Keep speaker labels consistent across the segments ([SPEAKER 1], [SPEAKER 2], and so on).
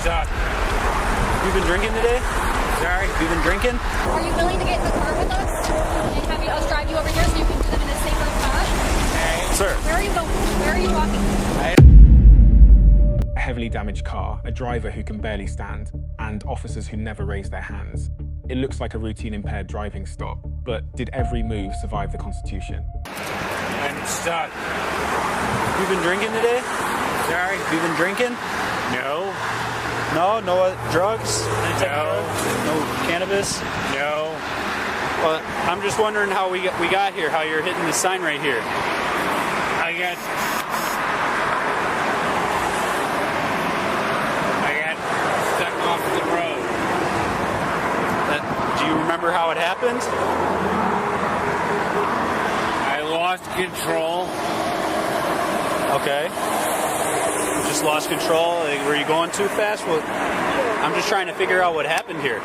[SPEAKER 1] stuck.
[SPEAKER 2] You've been drinking today?
[SPEAKER 1] Sorry?
[SPEAKER 2] You've been drinking?
[SPEAKER 3] Are you willing to get in the car with us and have us drive you over here so you can do them in a safer spot?
[SPEAKER 1] Hey.
[SPEAKER 2] Sir.
[SPEAKER 3] Where are you going? Where are you walking?
[SPEAKER 4] A heavily damaged car, a driver who can barely stand, and officers who never raise their hands. It looks like a routine impaired driving stop, but did every move survive the Constitution?
[SPEAKER 1] I'm stuck.
[SPEAKER 2] You've been drinking today?
[SPEAKER 1] Sorry?
[SPEAKER 2] You've been drinking?
[SPEAKER 1] No.
[SPEAKER 2] No? No drugs? Any type of drugs? No cannabis?
[SPEAKER 1] No.
[SPEAKER 2] Well, I'm just wondering how we got here, how you're hitting the sign right here.
[SPEAKER 1] I got stuck off the road.
[SPEAKER 2] Do you remember how it happened?
[SPEAKER 1] I lost control.
[SPEAKER 2] Okay. You just lost control. Like, were you going too fast? Well, I'm just trying to figure out what happened here.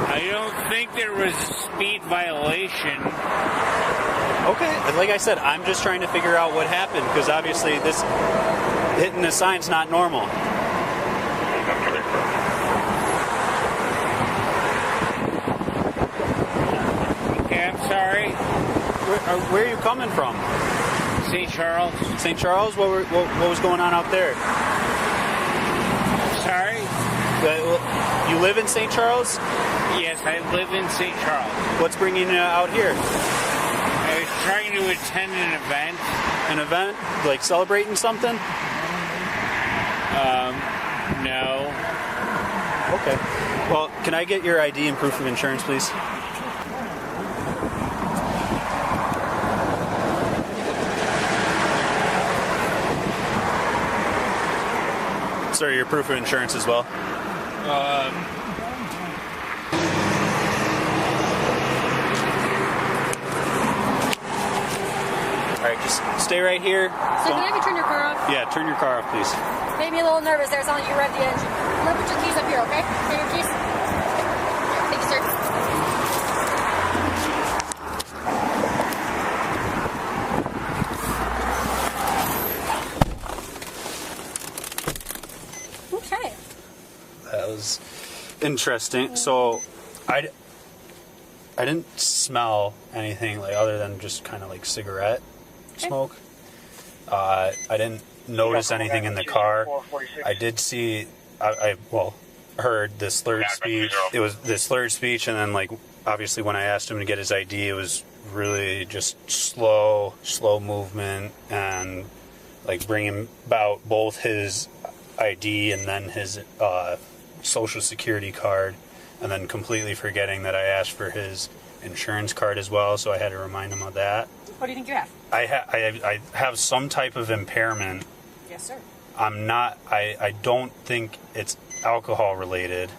[SPEAKER 1] I don't think there was a speed violation.
[SPEAKER 2] Okay. Like I said, I'm just trying to figure out what happened because obviously this hitting the sign's not normal.
[SPEAKER 1] Okay, I'm sorry.
[SPEAKER 2] Where are you coming from?
[SPEAKER 1] St. Charles.
[SPEAKER 2] St. Charles? What was going on out there?
[SPEAKER 1] Sorry?
[SPEAKER 2] You live in St. Charles?
[SPEAKER 1] Yes, I live in St. Charles.
[SPEAKER 2] What's bringing you out here?
[SPEAKER 1] I was trying to attend an event.
[SPEAKER 2] An event? Like celebrating something?
[SPEAKER 1] No.
[SPEAKER 2] Okay. Well, can I get your ID and proof of insurance, please? Sir, your proof of insurance as well. All right, just stay right here.
[SPEAKER 3] So can I have you turn your car off?
[SPEAKER 2] Yeah, turn your car off, please.
[SPEAKER 3] Made me a little nervous there. It sounded like you read the engine. I'm gonna put your keys up here, okay? Here, your keys. Thank you, sir. Okay.
[SPEAKER 2] That was interesting. So, I didn't smell anything like other than just kind of like cigarette smoke. I didn't notice anything in the car. I did see, I heard the slurred speech. It was the slurred speech, and then like obviously when I asked him to get his ID, it was really just slow movement and like bringing about both his ID and then his social security card, and then completely forgetting that I asked for his insurance card as well, so I had to remind him of that.
[SPEAKER 3] What do you think you have?
[SPEAKER 2] I have some type of impairment.
[SPEAKER 3] Yes, sir.
[SPEAKER 2] I'm not. I don't think it's alcohol related.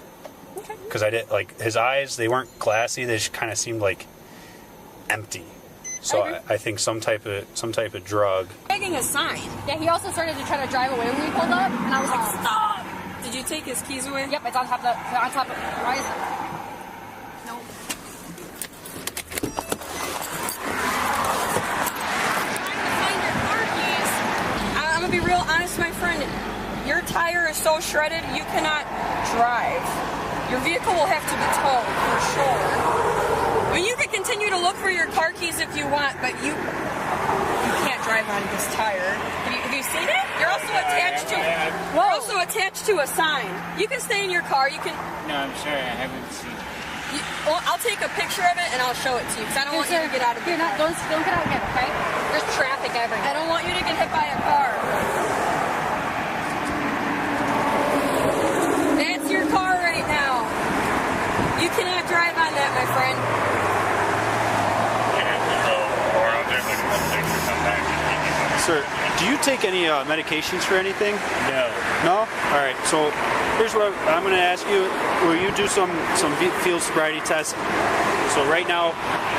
[SPEAKER 3] Okay.
[SPEAKER 2] Because I did like his eyes. They weren't glassy. They just kind of seemed like empty. So I think some type of drug.
[SPEAKER 5] Taking a sign.
[SPEAKER 3] Yeah, he also started to try to drive away when we pulled up, and I was like, stop!
[SPEAKER 5] Did you take his keys away?
[SPEAKER 3] Yep, it's on top of why is it? No.
[SPEAKER 5] Find your car keys. I'm gonna be real honest, my friend. Your tire is so shredded, you cannot drive. Your vehicle will have to be towed, for sure. I mean, you can continue to look for your car keys if you want, but you can't drive on this tire. Have you seen it? You're also attached to a sign. You can stay in your car. You can.
[SPEAKER 1] No, I'm sorry, I haven't seen it.
[SPEAKER 5] Well, I'll take a picture of it and I'll show it to you because I don't want you to get out of
[SPEAKER 3] here. Don't get out yet, okay? There's traffic everywhere.
[SPEAKER 5] I don't want you to get hit by a car. That's your car right now. You cannot drive on that, my friend.
[SPEAKER 2] Sir, do you take any medications for anything?
[SPEAKER 1] No.
[SPEAKER 2] No? All right. So here's what I'm going to ask you. Will you do some field sobriety tests? So right now,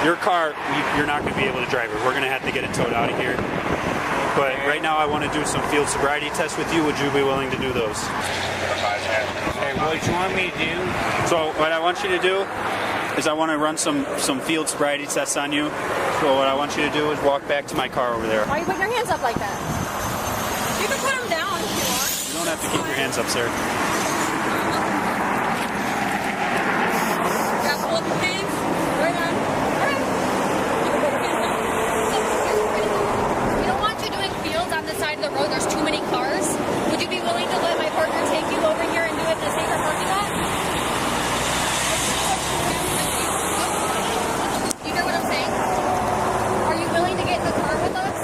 [SPEAKER 2] your car, you're not going to be able to drive it. We're going to have to get it towed out of here. But right now, I want to do some field sobriety tests with you. Would you be willing to do those?
[SPEAKER 1] Hey, what you want me to do?
[SPEAKER 2] So what I want you to do is I want to run some field sobriety tests on you. So what I want you to do is walk back to my car over there.
[SPEAKER 3] Why are you putting your hands up like that?
[SPEAKER 5] You can put them down.
[SPEAKER 2] don't have to keep your hands up, sir.
[SPEAKER 5] Got both hands. Right on.
[SPEAKER 3] We don't want you doing fields on the side of the road. There's too many cars. Would you be willing to let my partner take you over here and do it in a safer parking lot? You hear what I'm saying? Are you willing to get in the car with us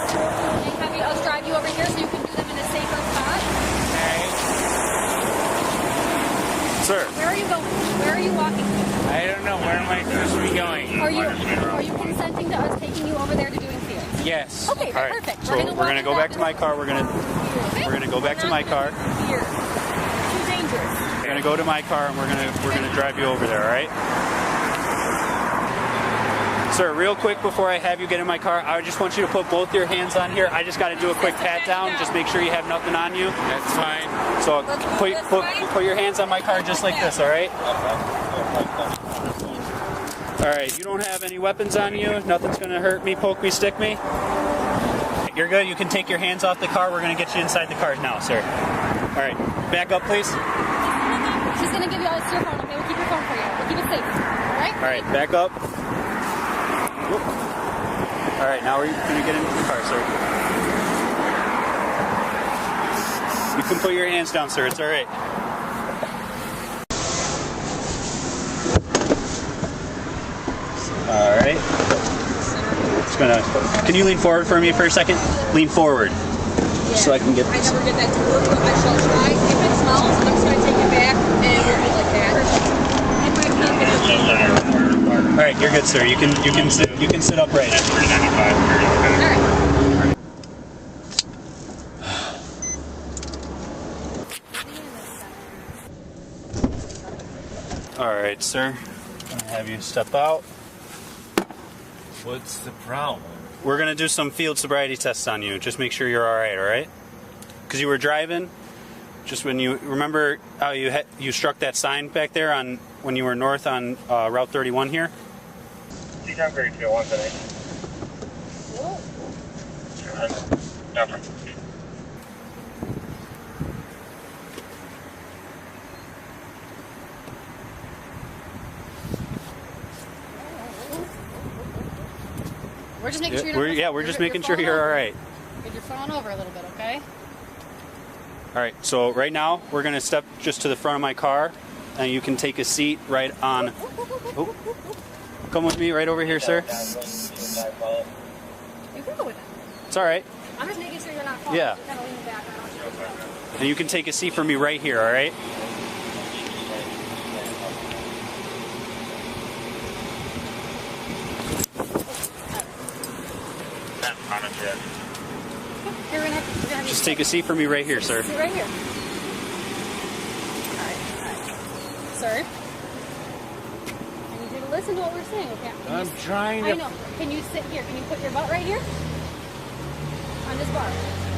[SPEAKER 3] and have us drive you over here so you can do them in a safer spot?
[SPEAKER 1] Okay.
[SPEAKER 2] Sir.
[SPEAKER 3] Where are you going? Where are you walking to?
[SPEAKER 1] I don't know. Where am I supposed to be going?
[SPEAKER 3] Are you consenting to us taking you over there to doing fields?
[SPEAKER 1] Yes.
[SPEAKER 3] Okay,
[SPEAKER 2] All right.
[SPEAKER 3] perfect.
[SPEAKER 2] So we're gonna go back to my car. We're gonna go back to my car.
[SPEAKER 5] Here. Too dangerous.
[SPEAKER 2] We're gonna go to my car and we're gonna drive you over there. All right. Sir, real quick before I have you get in my car, I just want you to put both your hands on here. I just got to do a quick pat down. Just make sure you have nothing on you.
[SPEAKER 1] That's fine.
[SPEAKER 2] So put your hands on my car just like this, all right? All right, you don't have any weapons on you. Nothing's going to hurt me, poke me, stick me. You're good. You can take your hands off the car. We're going to get you inside the car now, sir. All right, back up, please.
[SPEAKER 3] She's going to give you all your phone, okay? We'll keep your phone for you. We'll keep it safe, all right?
[SPEAKER 2] All right, back up. Whoop. All right, now we're going to get into the car, sir. You can put your hands down, sir. It's all right. All right. Just gonna. Can you lean forward for me for a second? Lean forward, so I can get
[SPEAKER 5] I
[SPEAKER 2] this.
[SPEAKER 5] never get that to work, but I shall try. If it smells, I'm just going to take it back and we'll do like that. If I can't get it.
[SPEAKER 2] All right, you're good, sir. You can sit upright.
[SPEAKER 5] All right.
[SPEAKER 2] All right, sir. I'm gonna have you step out.
[SPEAKER 1] What's the problem?
[SPEAKER 2] We're gonna do some field sobriety tests on you. Just make sure you're all right? Because you were driving. Just when you remember how you struck that sign back there on when you were north on Route 31 here.
[SPEAKER 3] We're just making sure
[SPEAKER 2] We're just making sure you're all right.
[SPEAKER 3] You're falling over a little bit, okay?
[SPEAKER 2] All right, so right now we're gonna step just to the front of my car, and you can take a seat right on. Oh, come with me right over here, sir.
[SPEAKER 3] You can go with it.
[SPEAKER 2] It's all right.
[SPEAKER 3] I'm just making sure you're not falling.
[SPEAKER 2] Yeah.
[SPEAKER 3] You're kind of leaning back. I don't want you to fall.
[SPEAKER 2] And you can take a seat for me right here, all right?
[SPEAKER 3] You're gonna have
[SPEAKER 2] Just take a seat for me right here, sir.
[SPEAKER 3] sit right here. All right. Sir, I need you to listen to what we're saying, okay?
[SPEAKER 1] I'm trying
[SPEAKER 3] I
[SPEAKER 1] to.
[SPEAKER 3] know. Can you sit here? Can you put your butt right here? On this bar.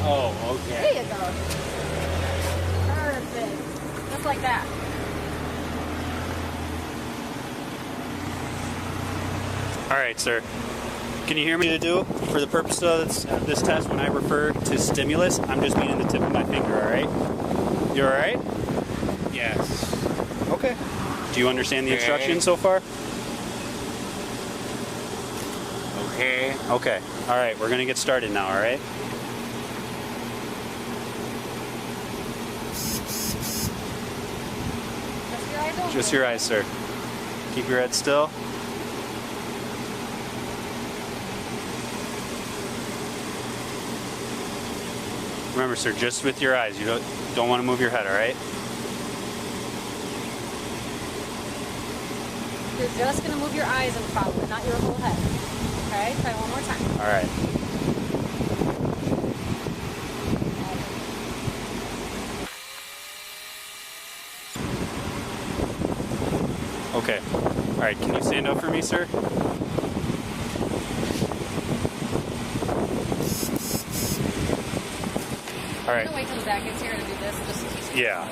[SPEAKER 1] Oh,
[SPEAKER 3] There
[SPEAKER 1] okay.
[SPEAKER 3] you go. Perfect. Just like that.
[SPEAKER 2] All right, sir. Can you hear me to do? For the purpose of this test, when I refer to stimulus, I'm just meaning the tip of my finger, all right? You all right?
[SPEAKER 1] Yes.
[SPEAKER 2] Okay. Do you understand the
[SPEAKER 1] Okay.
[SPEAKER 2] instructions so far?
[SPEAKER 1] Okay.
[SPEAKER 2] Okay. All right, we're going to get started now, all right?
[SPEAKER 3] Just your eyes open.
[SPEAKER 2] Just your eyes, sir. Keep your head still. Remember, sir, just with your eyes. You don't want to move your head, all right?
[SPEAKER 3] You're just going to move your eyes and follow it, not your whole head. Okay? Try one more time.
[SPEAKER 2] All right. Okay. All right, can you stand up for me, sir? All
[SPEAKER 3] I'm
[SPEAKER 2] right.
[SPEAKER 3] going to wait till Zach gets here to do this just in case.
[SPEAKER 2] Yeah.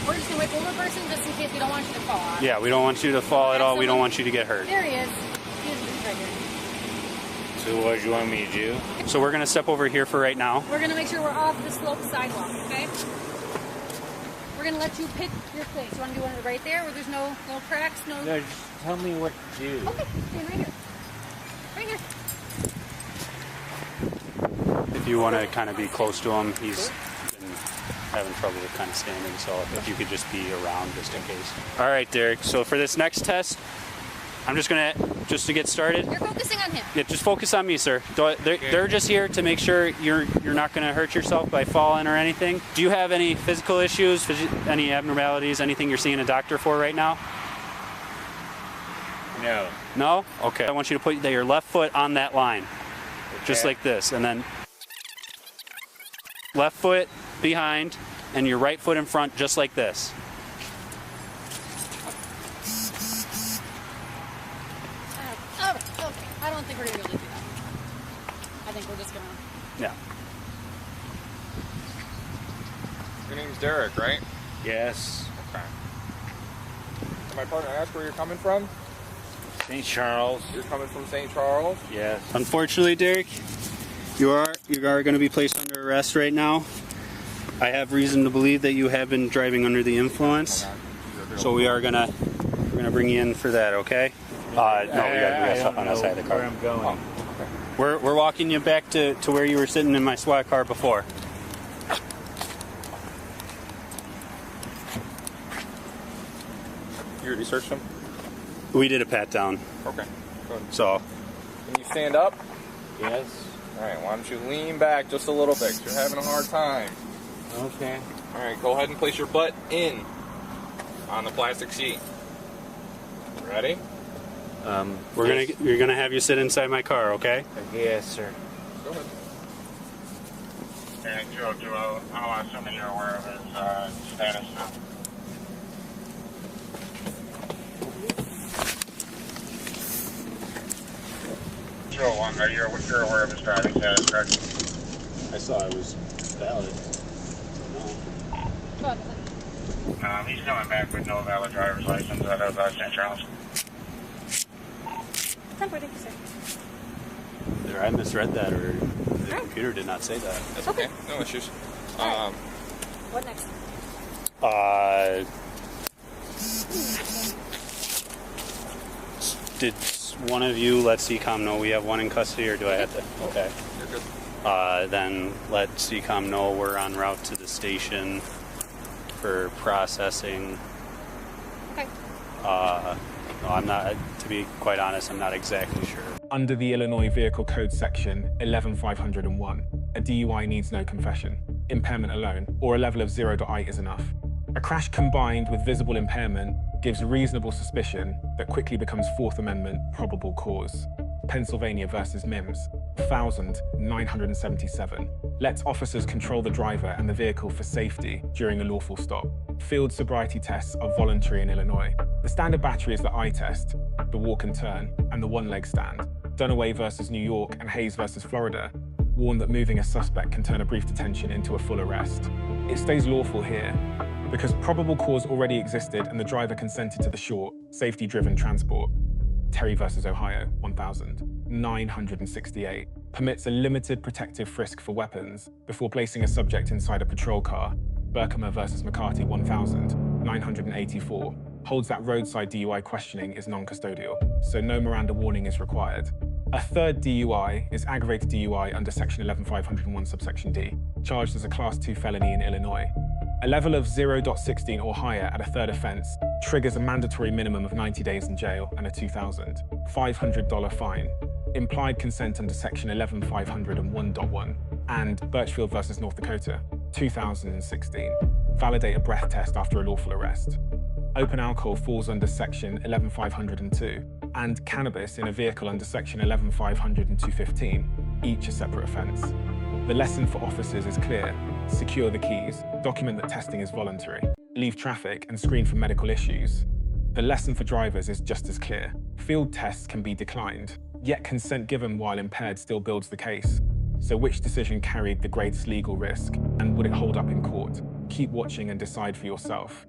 [SPEAKER 3] We're just going to wait for one more person just in case we don't want you to fall.
[SPEAKER 2] Yeah, we don't want you to fall at all. We don't want you to get hurt.
[SPEAKER 3] There he is. He's right here.
[SPEAKER 1] So what do you want me to do?
[SPEAKER 2] So we're gonna step over here for right now.
[SPEAKER 3] We're gonna make sure we're off the slope sidewalk, okay? We're gonna let you pick your place. You wanna do one right there where there's no cracks, no...
[SPEAKER 1] No, just tell me what to do.
[SPEAKER 3] Okay, stand right here. Right here.
[SPEAKER 2] If you want to kind of be close to him, he's been having trouble with kind of standing, so if you could just be around just in case. All right, Derek, so for this next test, I'm just gonna, just to get started.
[SPEAKER 3] You're focusing on him.
[SPEAKER 2] Yeah, just focus on me, sir. They're just here to make sure you're not gonna hurt yourself by falling or anything. Do you have any physical issues, any abnormalities, anything you're seeing a doctor for right now?
[SPEAKER 1] No.
[SPEAKER 2] No? Okay. I want you to put your left foot on that line, just like this, and then left foot behind and your right foot in front, just like this.
[SPEAKER 3] Okay. I don't think we're gonna be able to do that. I think we're just gonna...
[SPEAKER 2] Yeah.
[SPEAKER 6] Your name's Derek, right?
[SPEAKER 1] Yes.
[SPEAKER 6] Okay. Can my partner ask where you're coming from?
[SPEAKER 1] St. Charles.
[SPEAKER 6] You're coming from St. Charles?
[SPEAKER 1] Yes.
[SPEAKER 2] Unfortunately, Derek, you are going to be placed under arrest right now. I have reason to believe that you have been driving under the influence, so we're gonna bring you in for that. Okay? No, we got stuff on the side of the car.
[SPEAKER 1] Where I'm going.
[SPEAKER 2] We're walking you back to where you were sitting in my SWAT car before.
[SPEAKER 6] You already searched him?
[SPEAKER 2] We did a pat down,
[SPEAKER 6] Okay. Good.
[SPEAKER 2] so
[SPEAKER 6] Can you stand up?
[SPEAKER 1] Yes.
[SPEAKER 6] Alright, why don't you lean back just a little bit, 'cause you're having a hard time.
[SPEAKER 1] Okay.
[SPEAKER 6] Alright, go ahead and place your butt in on the plastic seat. Ready?
[SPEAKER 2] you're gonna have you sit inside my car, okay?
[SPEAKER 1] Yes, sir.
[SPEAKER 6] Go ahead.
[SPEAKER 7] And Joe, I'm assuming you're aware of his status now. Joe, you're aware of his driving status, correct?
[SPEAKER 2] I saw it was valid.
[SPEAKER 3] Go ahead.
[SPEAKER 7] He's coming back with no valid driver's license out of St. Charles.
[SPEAKER 3] 10.8%.
[SPEAKER 2] Either I misread that, or the computer did not say that.
[SPEAKER 6] That's okay. No issues.
[SPEAKER 3] What next?
[SPEAKER 2] Did one of you let CCOM know we have one in custody, or do I have to? Okay.
[SPEAKER 6] You're good.
[SPEAKER 2] Then let CCOM know we're en route to the station for processing.
[SPEAKER 3] Okay.
[SPEAKER 2] No, I'm not, to be quite honest, I'm not exactly sure.
[SPEAKER 4] Under the Illinois Vehicle Code section 11501, a DUI needs no confession. Impairment alone, or a level of 0.8 is enough. A crash combined with visible impairment gives reasonable suspicion that quickly becomes Fourth Amendment probable cause. Pennsylvania versus Mims, 1977. Lets officers control the driver and the vehicle for safety during a lawful stop. Field sobriety tests are voluntary in Illinois. The standard battery is the eye test, the walk and turn, and the one-leg stand. Dunaway versus New York and Hayes versus Florida warn that moving a suspect can turn a brief detention into a full arrest. It stays lawful here because probable cause already existed and the driver consented to the short, safety-driven transport. Terry versus Ohio, 1968, permits a limited protective frisk for weapons before placing a subject inside a patrol car. Berkmer versus McCarty, 1984, holds that roadside DUI questioning is non-custodial, so no Miranda warning is required. A third DUI is aggravated DUI under section 11501 subsection D, charged as a class 2 felony in Illinois. A level of 0.16 or higher at a third offense triggers a mandatory minimum of 90 days in jail and a $2,500 fine. Implied consent under section 11501.1 and Birchfield versus North Dakota, 2016. Validate a breath test after a lawful arrest. Open alcohol falls under section 11502 and cannabis in a vehicle under section 11500 and 215, each a separate offense. The lesson for officers is clear. Secure the keys, document that testing is voluntary, leave traffic and screen for medical issues. The lesson for drivers is just as clear. Field tests can be declined, yet consent given while impaired still builds the case. So which decision carried the greatest legal risk, and would it hold up in court? Keep watching and decide for yourself.